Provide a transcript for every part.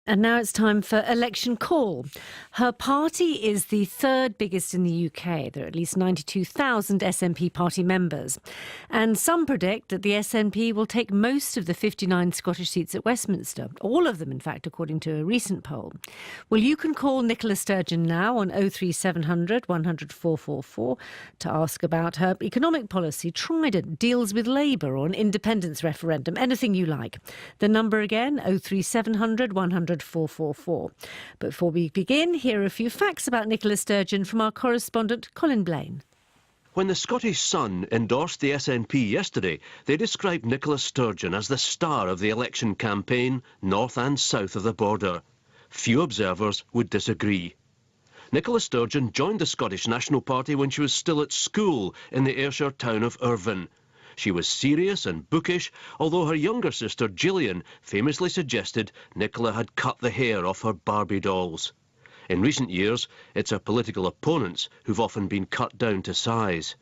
And now it's time for Election Call. Her party is the third biggest in the UK. There are at least 92,000 SNP party members. And some predict that the SNP will take most of the 59 Scottish seats at Westminster. All of them, in fact, according to a recent poll. Well, you can call Nicola Sturgeon now on 03700 100 444 to ask about her economic policy. Trident deals with Labour or an independence referendum, anything you like. The number again, 03700 100 444. But before we begin, here are a few facts about Nicola Sturgeon from our correspondent Colin Blaine. When the Scottish Sun endorsed the SNP yesterday, they described Nicola Sturgeon as the star of the election campaign, north and south of the border. Few observers would disagree. Nicola Sturgeon joined the Scottish National Party when she was still at school in the Ayrshire town of Irvine. She was serious and bookish, although her younger sister Gillian famously suggested Nicola had cut the hair off her Barbie dolls. In recent years, it's her political opponents who've often been cut down to size.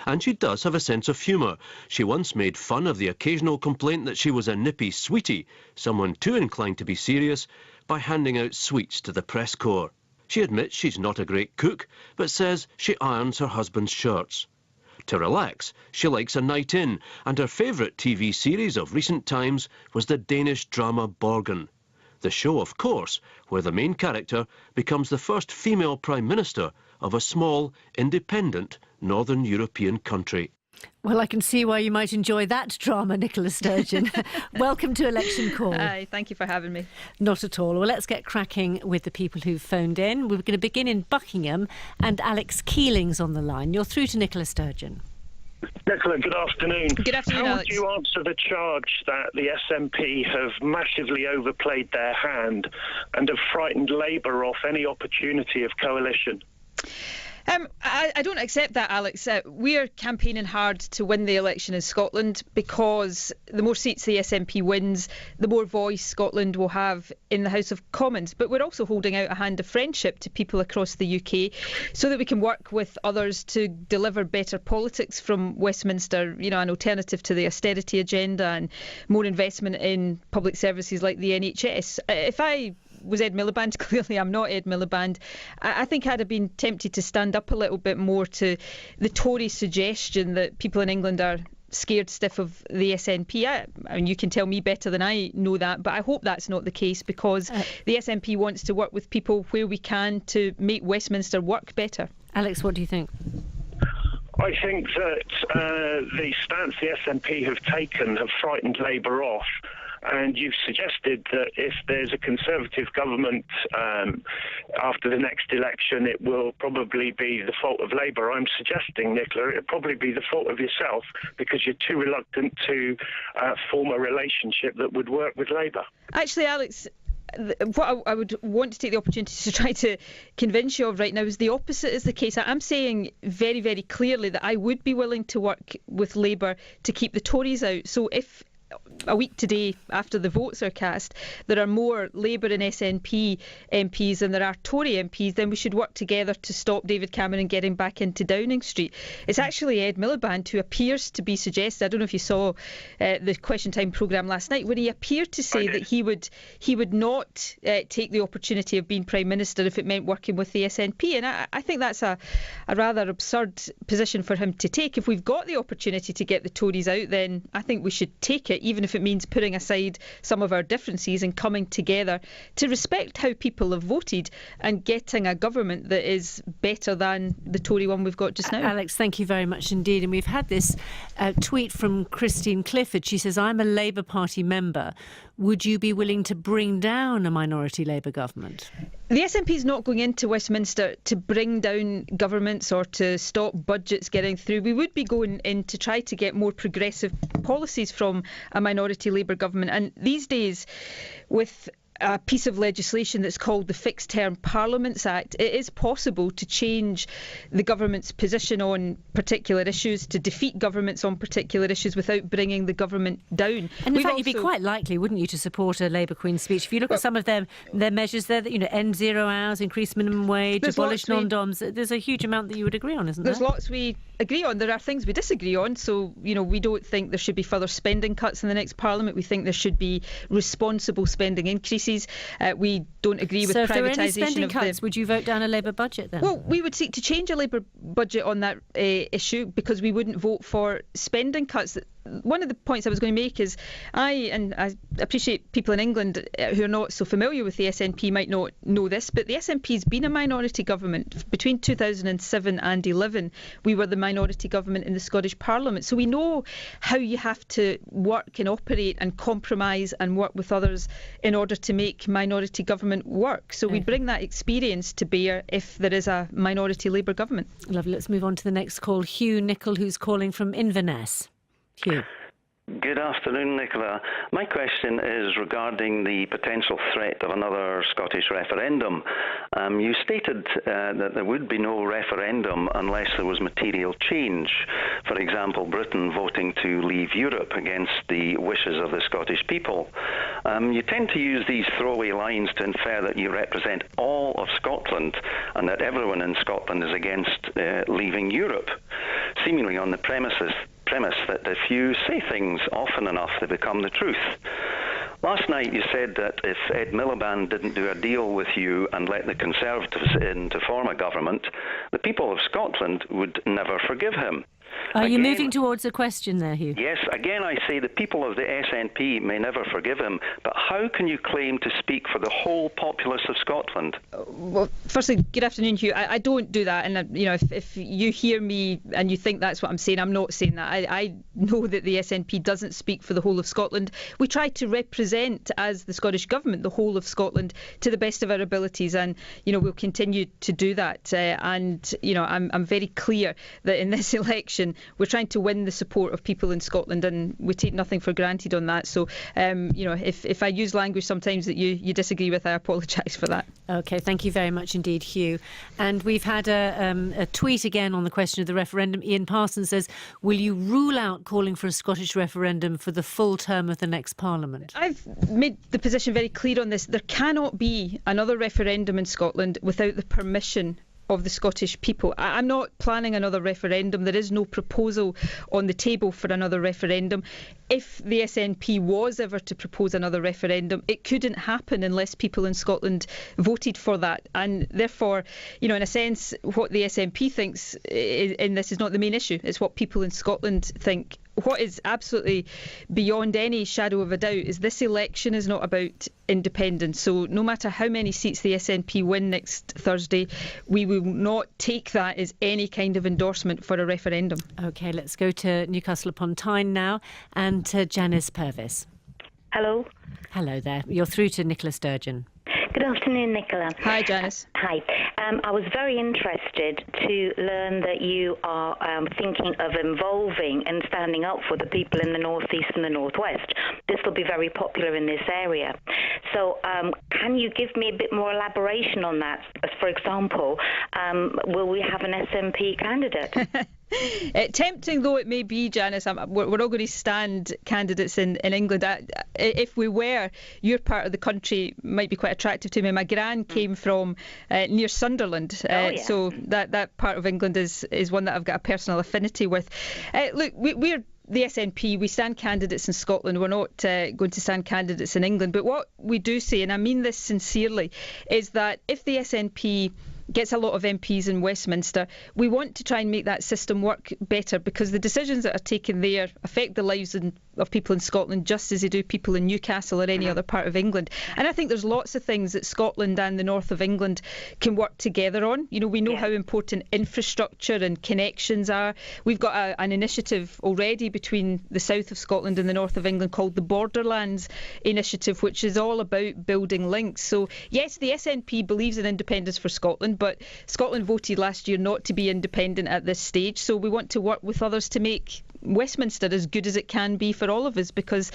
And she does have a sense of humour. She once made fun of the occasional complaint that she was a nippy sweetie, someone too inclined to be serious, by handing out sweets to the press corps. She admits she's not a great cook, but says she irons her husband's shirts. To relax, she likes a night in, and her favourite TV series of recent times was the Danish drama Borgen. The show, of course, where the main character becomes the first female Prime Minister of a small, independent Northern European country. Well, I can see why you might enjoy that drama, Nicola Sturgeon. Welcome to Election Call. Hi, thank you for having me. Not at all. Well, let's get cracking with the people who've phoned in. We're going to begin in Buckingham, and Alex Keeling's on the line. You're through to Nicola Sturgeon. Nicola, good afternoon. Good afternoon, How Alex. would you answer the charge that the SNP have massively overplayed their hand and have frightened Labour off any opportunity of coalition? I don't accept that, Alex. We are campaigning hard to win the election in Scotland because the more seats the SNP wins, the more voice Scotland will have in the House of Commons. But we're also holding out a hand of friendship to people across the UK so that we can work with others to deliver better politics from Westminster, you know, an alternative to the austerity agenda and more investment in public services like the NHS. If I was Ed Miliband, clearly I'm not Ed Miliband, I think I'd have been tempted to stand up a little bit more to the Tory suggestion that people in England are scared stiff of the SNP. I mean, you can tell me better than I know that, but I hope that's not the case because the SNP wants to work with people where we can to make Westminster work better. Alex, what do you think? I think that the stance the SNP have taken have frightened Labour off. And you've suggested that if there's a Conservative government after the next election, it will probably be the fault of Labour. I'm suggesting, Nicola, it'll probably be the fault of yourself because you're too reluctant to form a relationship that would work with Labour. Actually, Alex, what I would want to take the opportunity to try to convince you of right now is the opposite is the case. I'm saying very, very clearly that I would be willing to work with Labour to keep the Tories out. So if a week today, after the votes are cast, there are more Labour and SNP MPs than there are Tory MPs, then we should work together to stop David Cameron getting back into Downing Street. It's actually Ed Miliband who appears to be suggesting, I don't know if you saw the Question Time programme last night, where he appeared to say that he would not take the opportunity of being Prime Minister if it meant working with the SNP. And I think that's a rather absurd position for him to take. If we've got the opportunity to get the Tories out, then I think we should take it, even if it means putting aside some of our differences and coming together to respect how people have voted and getting a government that is better than the Tory one we've got just now. Alex, thank you very much indeed. And we've had this tweet from Christine Clifford. She says, I'm a Labour Party member. Would you be willing to bring down a minority Labour government? The SNP is not going into Westminster to bring down governments or to stop budgets getting through. We would be going in to try to get more progressive policies from a minority Labour government. And these days, with a piece of legislation that's called the Fixed Term Parliaments Act, it is possible to change the government's position on particular issues, to defeat governments on particular issues without bringing the government down. And in fact, you'd be quite likely, wouldn't you, to support a Labour Queen's speech? If you look at some of their measures there, you know, end 0 hours, increase minimum wage, abolish non-doms, there's a huge amount that you would agree on, isn't there? There's lots we agree on. There are things we disagree on. So, we don't think there should be further spending cuts in the next Parliament. We think there should be responsible spending increases. We don't agree with privatisation. So if there were any spending cuts, would you vote down a Labour budget then? Well, we would seek to change a Labour budget on that issue, because we wouldn't vote for spending cuts. One of the points I was going to make is I appreciate people in England who are not so familiar with the SNP might not know this, but the SNP has been a minority government. Between 2007 and 11, we were the minority government in the Scottish Parliament. So we know how you have to work and operate and compromise and work with others in order to make minority government work. So we bring that experience to bear if there is a minority Labour government. Lovely. Let's move on to the next call. Hugh Nicol, who's calling from Inverness. Hugh. Good afternoon, Nicola. My question is regarding the potential threat of another Scottish referendum. You stated that there would be no referendum unless there was material change. For example, Britain voting to leave Europe against the wishes of the Scottish people. You tend to use these throwaway lines to infer that you represent all of Scotland and that everyone in Scotland is against leaving Europe, seemingly on the premise that if you say things often enough, they become the truth. Last night you said that if Ed Miliband didn't do a deal with you and let the Conservatives in to form a government, the people of Scotland would never forgive him. Are you moving towards a question there, Hugh? Yes, again I say the people of the SNP may never forgive him, but how can you claim to speak for the whole populace of Scotland? Well, firstly, good afternoon, Hugh. I don't do that, and if you hear me and you think that's what I'm saying, I'm not saying that. I know that the SNP doesn't speak for the whole of Scotland. We try to represent, as the Scottish Government, the whole of Scotland to the best of our abilities, and we'll continue to do that. I'm very clear that in this election we're trying to win the support of people in Scotland, and we take nothing for granted on that. So, if I use language sometimes that you disagree with, I apologise for that. OK, thank you very much indeed, Hugh. And we've had a tweet again on the question of the referendum. Ian Parsons says, will you rule out calling for a Scottish referendum for the full term of the next Parliament? I've made the position very clear on this. There cannot be another referendum in Scotland without the permission of the Scottish people. I'm not planning another referendum. There is no proposal on the table for another referendum. If the SNP was ever to propose another referendum, it couldn't happen unless people in Scotland voted for that. And therefore, in a sense, what the SNP thinks in this is not the main issue. It's what people in Scotland think. What is absolutely beyond any shadow of a doubt is this election is not about independence. So no matter how many seats the SNP win next Thursday, we will not take that as any kind of endorsement for a referendum. OK, let's go to Newcastle upon Tyne now and to Janice Purvis. Hello. Hello there. You're through to Nicola Sturgeon. Good afternoon, Nicola. Hi, Janice. Hi. I was very interested to learn that you are thinking of involving and standing up for the people in the North East and the North West. This will be very popular in this area. So can you give me a bit more elaboration on that? As for example, will we have an SNP candidate? Tempting though it may be, Janice, we're not going to stand candidates in England. If we were, your part of the country might be quite attractive to me. My gran came from near Sunderland, so that part of England is one that I've got a personal affinity with. Look, we're the SNP, we stand candidates in Scotland. We're not going to stand candidates in England. But what we do say, and I mean this sincerely, is that if the SNP gets a lot of MPs in Westminster, we want to try and make that system work better, because the decisions that are taken there affect the lives of people in Scotland just as they do people in Newcastle or any other part of England. And I think there's lots of things that Scotland and the north of England can work together on. We know how important infrastructure and connections are. We've got an initiative already between the south of Scotland and the north of England called the Borderlands Initiative, which is all about building links. So yes, the SNP believes in independence for Scotland, but Scotland voted last year not to be independent at this stage. So we want to work with others to make Westminster as good as it can be for all of us, because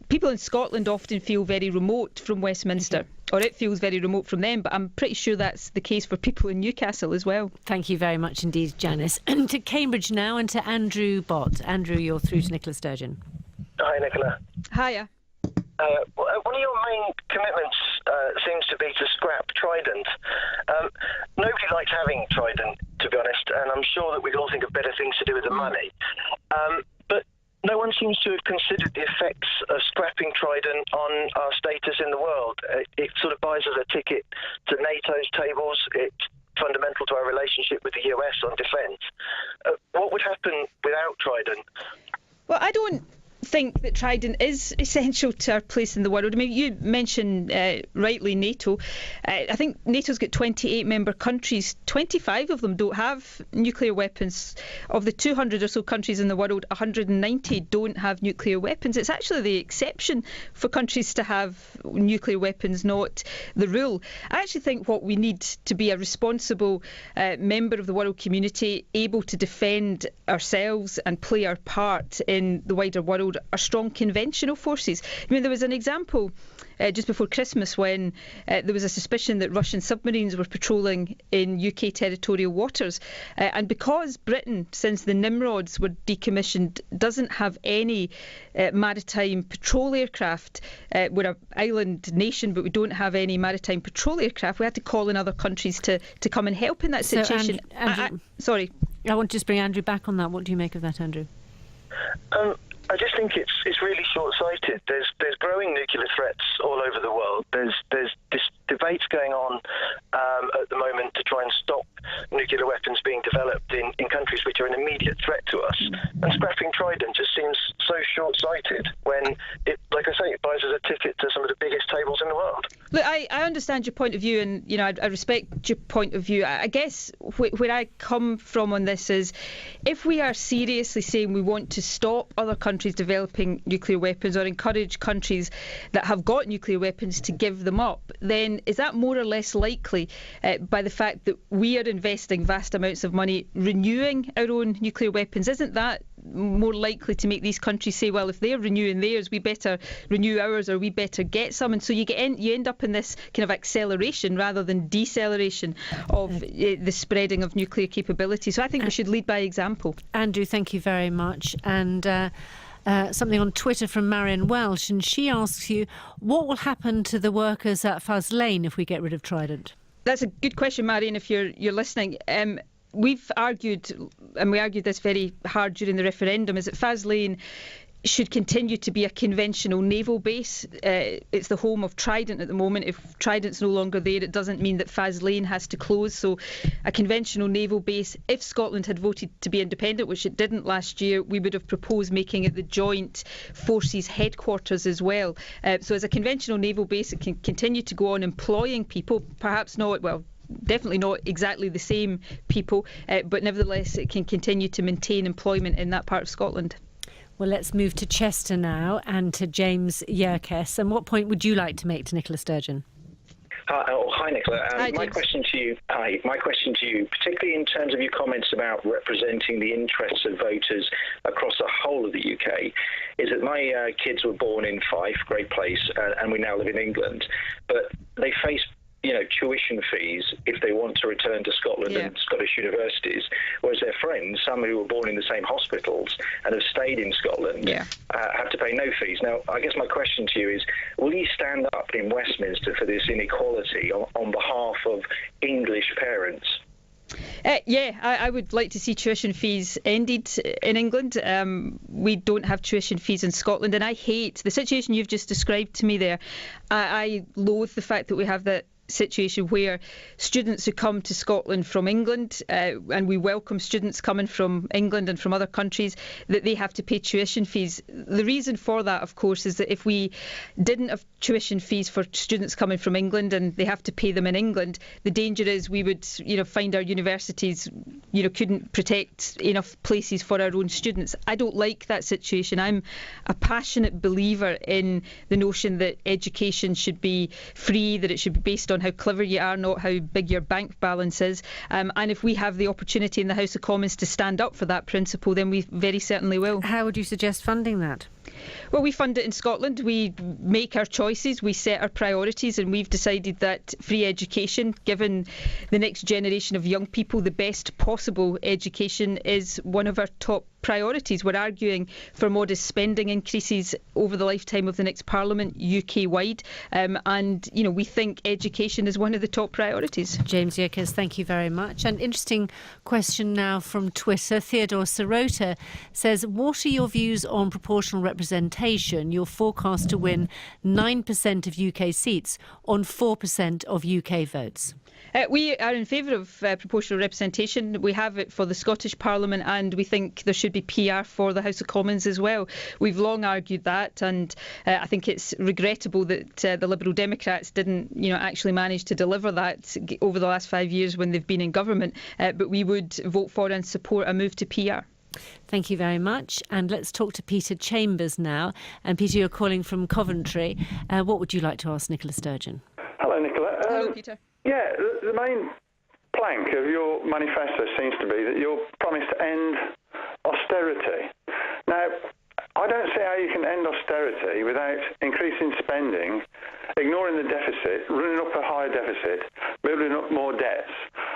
people in Scotland often feel very remote from Westminster, or it feels very remote from them, but I'm pretty sure that's the case for people in Newcastle as well. Thank you very much indeed, Janice. And to Cambridge now, and to Andrew Bott. Andrew, you're through to Nicola Sturgeon. Hi, Nicola. Hiya. One of your main commitments seems to be to scrap Trident. Nobody likes having Trident, to be honest, and I'm sure that we all think of better money. But no one seems to have considered the effects of scrapping Trident on our status in the world. It sort of buys us a ticket to NATO's tables. It's fundamental to our relationship with the US on defence. What would happen without Trident? Well, I don't think that Trident is essential to our place in the world. I mean, you mentioned rightly NATO. I think NATO's got 28 member countries. 25 of them don't have nuclear weapons. Of the 200 or so countries in the world, 190 don't have nuclear weapons. It's actually the exception for countries to have nuclear weapons, not the rule. I actually think what we need to be a responsible member of the world community, able to defend ourselves and play our part in the wider world, are strong conventional forces. I mean, there was an example just before Christmas when there was a suspicion that Russian submarines were patrolling in UK territorial waters. And because Britain, since the Nimrods were decommissioned, doesn't have any maritime patrol aircraft, we're an island nation, but we don't have any maritime patrol aircraft, we had to call in other countries to come and help in that situation. Andrew, sorry. I want to just bring Andrew back on that. What do you make of that, Andrew? I just think it's really short-sighted. There's growing nuclear threats all over the world. There's debates going on at the moment to try and stop nuclear weapons being developed in countries which are an immediate threat to us. And scrapping Trident just seems so short-sighted when it, like I say, it buys us a ticket to some of the biggest tables in the world. Look, I understand your point of view, and I respect your point of view. I guess where I come from on this is, if we are seriously saying we want to stop other countries developing nuclear weapons or encourage countries that have got nuclear weapons to give them up, then is that more or less likely by the fact that we are investing vast amounts of money renewing our own nuclear weapons? Isn't that more likely to make these countries say, well, if they're renewing theirs, we better renew ours, or we better get some? And so you end up in this kind of acceleration rather than deceleration of the spreading of nuclear capability. So I think we should lead by example. Andrew, thank you very much. And something on Twitter from Marion Welsh, and she asks you, what will happen to the workers at Fuz Lane if we get rid of Trident? That's a good question, Marion, if you're listening. We've argued, and we argued this very hard during the referendum, is that Fuz Lane should continue to be a conventional naval base. It's the home of Trident at the moment. If Trident's no longer there, it doesn't mean that Fuz Lane has to close. So a conventional naval base. If Scotland had voted to be independent, which it didn't last year, we would have proposed making it the Joint Forces headquarters as well. So as a conventional naval base, it can continue to go on employing people, perhaps not, well, definitely not exactly the same people, but nevertheless it can continue to maintain employment in that part of Scotland. Well, let's move to Chester now and to James Yerkes. And what point would you like to make to Nicola Sturgeon? Hi, Nicola. My question to you, particularly in terms of your comments about representing the interests of voters across the whole of the UK, is that my kids were born in Fife, great place, and we now live in England, but they face tuition fees if they want to return to Scotland and Scottish universities, whereas their friends, some who were born in the same hospitals and have stayed in Scotland, have to pay no fees. Now, I guess my question to you is, will you stand up in Westminster for this inequality on behalf of English parents? I would like to see tuition fees ended in England. We don't have tuition fees in Scotland, and I hate the situation you've just described to me there. I loathe the fact that we have that situation where students who come to Scotland from England, and we welcome students coming from England and from other countries, that they have to pay tuition fees. The reason for that, of course, is that if we didn't have tuition fees for students coming from England and they have to pay them in England, the danger is we would find our universities couldn't protect enough places for our own students. I don't like that situation. I'm a passionate believer in the notion that education should be free, that it should be based on how clever you are, not how big your bank balance is. And if we have the opportunity in the House of Commons to stand up for that principle, then we very certainly will. How would you suggest funding that? Well, we fund it in Scotland. We make our choices, we set our priorities, and we've decided that free education, given the next generation of young people, the best possible education is one of our top priorities. We're arguing for modest spending increases over the lifetime of the next Parliament, UK-wide, and we think education is one of the top priorities. James Yerkes, thank you very much. An interesting question now from Twitter. Theodore Sirota says, what are your views on proportional representation? You're forecast to win 9% of UK seats on 4% of UK votes. We are in favour of proportional representation. We have it for the Scottish Parliament, and we think there should be PR for the House of Commons as well. We've long argued that, and I think it's regrettable that the Liberal Democrats didn't actually manage to deliver that over the last 5 years when they've been in government. But we would vote for and support a move to PR. Thank you very much. And let's talk to Peter Chambers now. And Peter, you're calling from Coventry. What would you like to ask Nicola Sturgeon? Hello, Nicola. Hello, Peter. Yeah, the main plank of your manifesto seems to be that you're promised to end austerity. Now, I don't see how you can end austerity without increasing spending, ignoring the deficit, running up a higher deficit, building up more debts,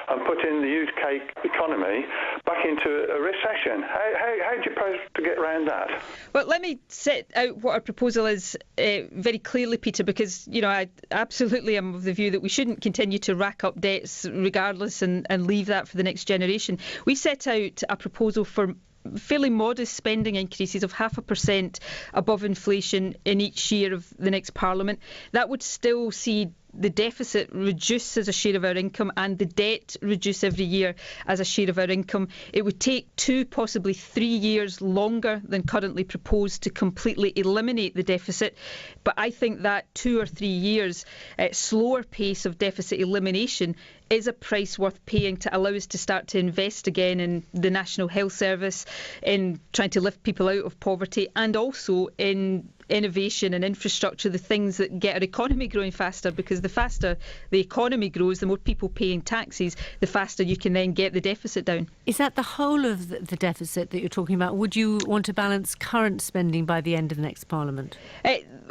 and putting the UK economy back into a recession. How do you propose to get around that? Well, let me set out what our proposal is very clearly, Peter, because I absolutely am of the view that we shouldn't continue to rack up debts regardless and leave that for the next generation. We set out a proposal for fairly modest spending increases of 0.5% above inflation in each year of the next Parliament. That would still see the deficit reduce as a share of our income and the debt reduce every year as a share of our income. It would take 2, possibly 3 years longer than currently proposed to completely eliminate the deficit. But I think that 2 or 3 years slower pace of deficit elimination is a price worth paying to allow us to start to invest again in the National Health Service, in trying to lift people out of poverty, and also in innovation and infrastructure, the things that get our economy growing faster, because the faster the economy grows, the more people paying taxes, the faster you can then get the deficit down. Is that the whole of the deficit that you're talking about? Would you want to balance current spending by the end of the next Parliament?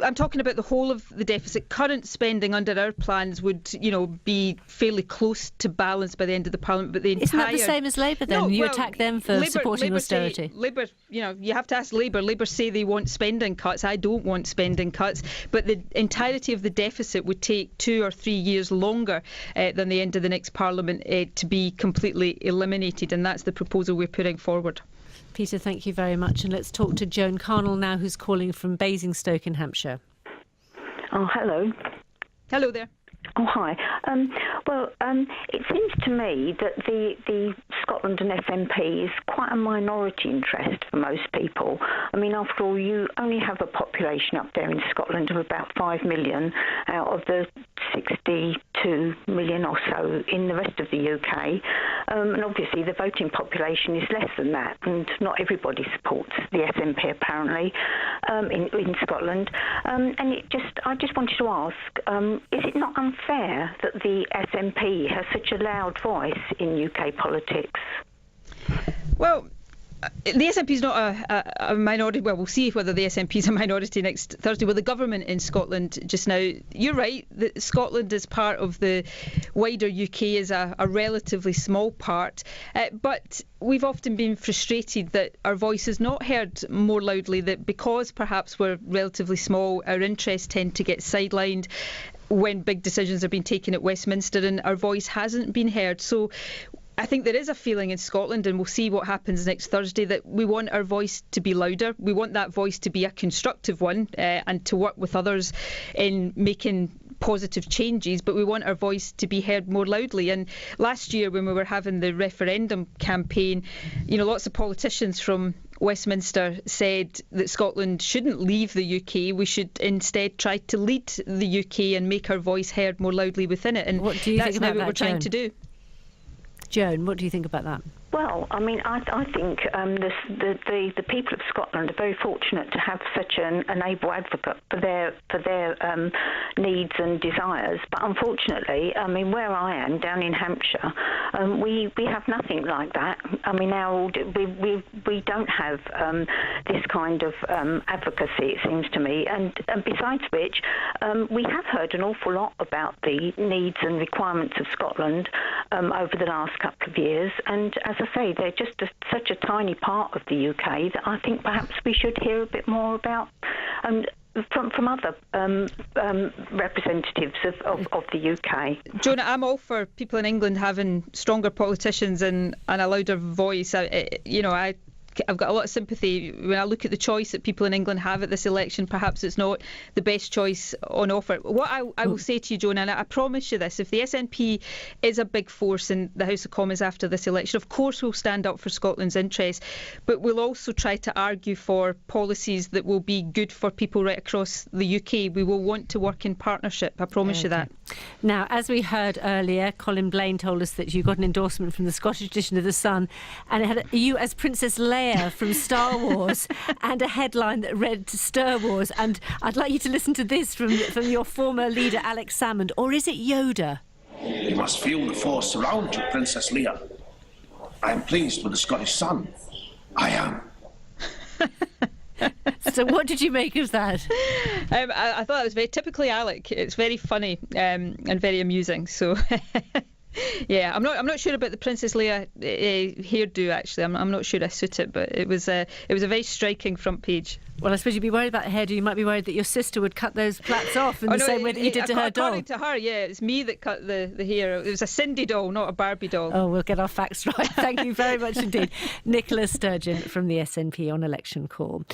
I'm talking about the whole of the deficit. Current spending under our plans would, be fairly close to balance by the end of the Parliament. But the entire... Isn't that the same as Labour then? You attack them for supporting austerity. Labour, you have to ask Labour. Labour say they want spending cuts. I don't want spending cuts. But the entirety of the deficit would take 2 or 3 years longer than the end of the next Parliament to be completely eliminated. And that's the proposal we're putting forward. Peter, thank you very much. And let's talk to Joan Carnell now, who's calling from Basingstoke in Hampshire. Oh, hello. Hello there. Oh, hi. It seems to me that the Scotland and SNP is quite a minority interest for most people. I mean, after all, you only have a population up there in Scotland of about 5 million out of the 62 million or so in the rest of the UK. And obviously the voting population is less than that, and not everybody supports the SNP apparently in Scotland. I just wanted to ask, is it not unfair that the SNP has such a loud voice in UK politics? Well, the SNP is not a minority. Well, we'll see whether the SNP is a minority next Thursday. Well, the government in Scotland just now, you're right, that Scotland as part of the wider UK is a relatively small part. But we've often been frustrated that our voice is not heard more loudly, that because perhaps we're relatively small, our interests tend to get sidelined when big decisions are being taken at Westminster, and our voice hasn't been heard. So I think there is a feeling in Scotland, and we'll see what happens next Thursday, that we want our voice to be louder. We want that voice to be a constructive one and to work with others in making positive changes, but we want our voice to be heard more loudly. And last year when we were having the referendum campaign, lots of politicians from Westminster said that Scotland shouldn't leave the UK. We should instead try to lead the UK and make our voice heard more loudly within it. And what do you that's think about now what that, we're trying to do. Joan, what do you think about that? Well, I mean, I think the people of Scotland are very fortunate to have such an able advocate for their needs and desires. But unfortunately, I mean, where I am down in Hampshire, we have nothing like that. I mean, we don't have this kind of advocacy, it seems to me. And besides which, we have heard an awful lot about the needs and requirements of Scotland over the last couple of years. And as I say, they're just such a tiny part of the UK that I think perhaps we should hear a bit more about from other representatives of the UK. Jonah, I'm all for people in England having stronger politicians and a louder voice. I've got a lot of sympathy when I look at the choice that people in England have at this election. Perhaps it's not the best choice on offer. What I will say to you, Jonah, and I promise you this, if the SNP is a big force in the House of Commons after this election, of course we'll stand up for Scotland's interests, but we'll also try to argue for policies that will be good for people right across the UK. We will want to work in partnership, I promise you that. Now, as we heard earlier, Colin Blaine told us that you got an endorsement from the Scottish edition of The Sun, and it had you as Princess Leia from Star Wars and a headline that read Stir Wars. And I'd like you to listen to this from your former leader Alex Salmond, or is it Yoda? You must feel the force surround you, Princess Leia. I am pleased with the Scottish Sun. I am. So what did you make of that? I thought it was very typically Alec. It's very funny and very amusing. So yeah, I'm not sure about the Princess Leia hairdo. Actually, I'm not sure I suit it, but it was a very striking front page. Well, I suppose you'd be worried about the hairdo. You might be worried that your sister would cut those plaits off in the same way that you did to her doll. According to her, yeah, it's me that cut the hair. It was a Cindy doll, not a Barbie doll. Oh, we'll get our facts right. Thank you very much indeed. Nicola Sturgeon from the SNP on Election Call.